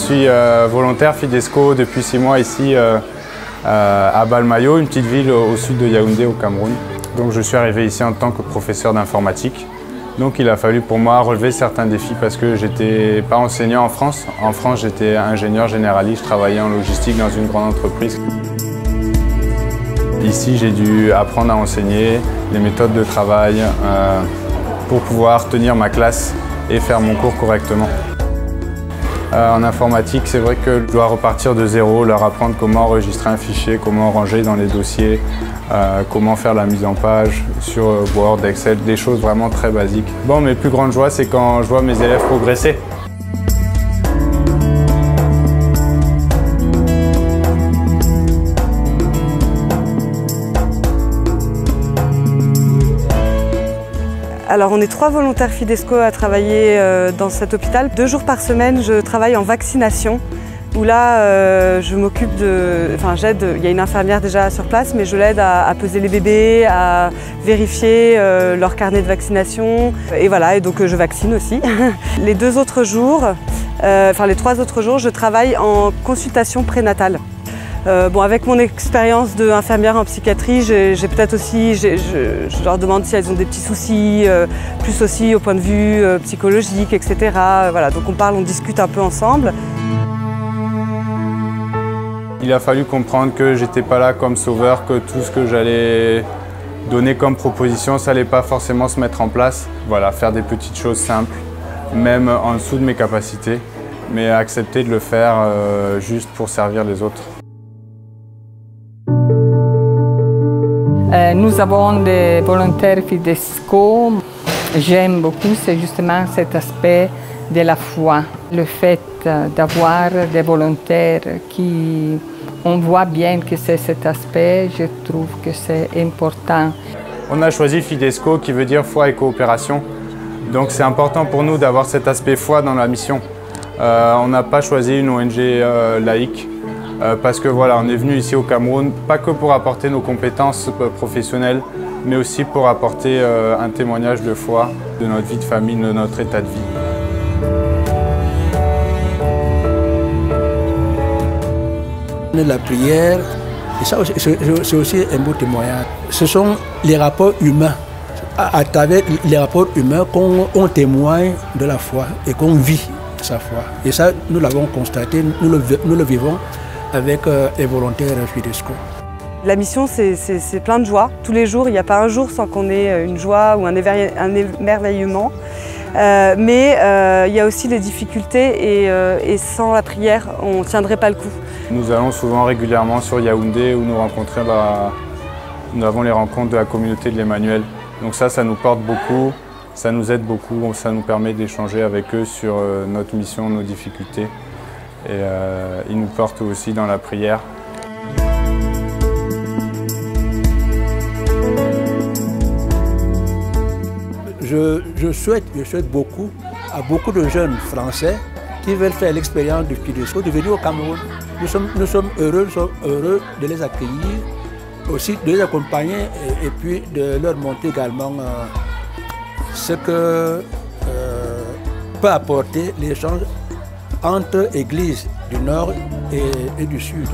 suis volontaire Fidesco depuis 6 mois ici à Balmayo, une petite ville au sud de Yaoundé au Cameroun. Donc je suis arrivé ici en tant que professeur d'informatique. Donc il a fallu pour moi relever certains défis parce que j'étais pas enseignant en France. En France, j'étais ingénieur généraliste, je travaillais en logistique dans une grande entreprise. Ici, j'ai dû apprendre à enseigner les méthodes de travail pour pouvoir tenir ma classe et faire mon cours correctement. En informatique, c'est vrai que je dois repartir de zéro, leur apprendre comment enregistrer un fichier, comment ranger dans les dossiers, comment faire la mise en page sur Word, Excel, des choses vraiment très basiques. Bon, mes plus grandes joies, c'est quand je vois mes élèves progresser. Alors on est 3 volontaires Fidesco à travailler dans cet hôpital. 2 jours par semaine, je travaille en vaccination, où là je m'occupe de... Enfin j'aide, il y a une infirmière déjà sur place, mais je l'aide à peser les bébés, à vérifier leur carnet de vaccination. Et voilà, et donc je vaccine aussi. Les 3 autres jours, je travaille en consultation prénatale. Bon, avec mon expérience d'infirmière en psychiatrie, j'ai peut-être aussi, je leur demande si elles ont des petits soucis, plus aussi au point de vue psychologique, etc. Voilà, donc on parle, on discute un peu ensemble. Il a fallu comprendre que j'étais pas là comme sauveur, que tout ce que j'allais donner comme proposition, ça n'allait pas forcément se mettre en place. Voilà, faire des petites choses simples, même en dessous de mes capacités, mais accepter de le faire juste pour servir les autres. Nous avons des volontaires Fidesco. J'aime beaucoup, c'est justement cet aspect de la foi. Le fait d'avoir des volontaires qui... On voit bien que c'est cet aspect, je trouve que c'est important. On a choisi Fidesco qui veut dire foi et coopération. Donc c'est important pour nous d'avoir cet aspect foi dans la mission. On n'a pas choisi une ONG laïque. Parce que voilà, on est venu ici au Cameroun, pas que pour apporter nos compétences professionnelles, mais aussi pour apporter un témoignage de foi, de notre vie de famille, de notre état de vie. La prière, et ça c'est aussi un beau témoignage. Ce sont les rapports humains, à travers les rapports humains qu'on témoigne de la foi et qu'on vit sa foi. Et ça, nous l'avons constaté, nous le vivons avec les volontaires Fidesco. La mission, c'est plein de joie. Tous les jours, il n'y a pas un jour sans qu'on ait une joie ou un émerveillement. Mais il y a aussi les difficultés et sans la prière, on ne tiendrait pas le coup. Nous allons souvent régulièrement sur Yaoundé où nous avons les rencontres de la communauté de l'Emmanuel. Donc ça nous porte beaucoup, ça nous aide beaucoup, ça nous permet d'échanger avec eux sur notre mission, nos difficultés. Et ils nous portent aussi dans la prière. Je souhaite beaucoup à beaucoup de jeunes Français qui veulent faire l'expérience du Fidesco de venir au Cameroun. Nous sommes heureux de les accueillir, aussi de les accompagner et puis de leur montrer également ce que peut apporter l'échange entre églises du Nord et du Sud.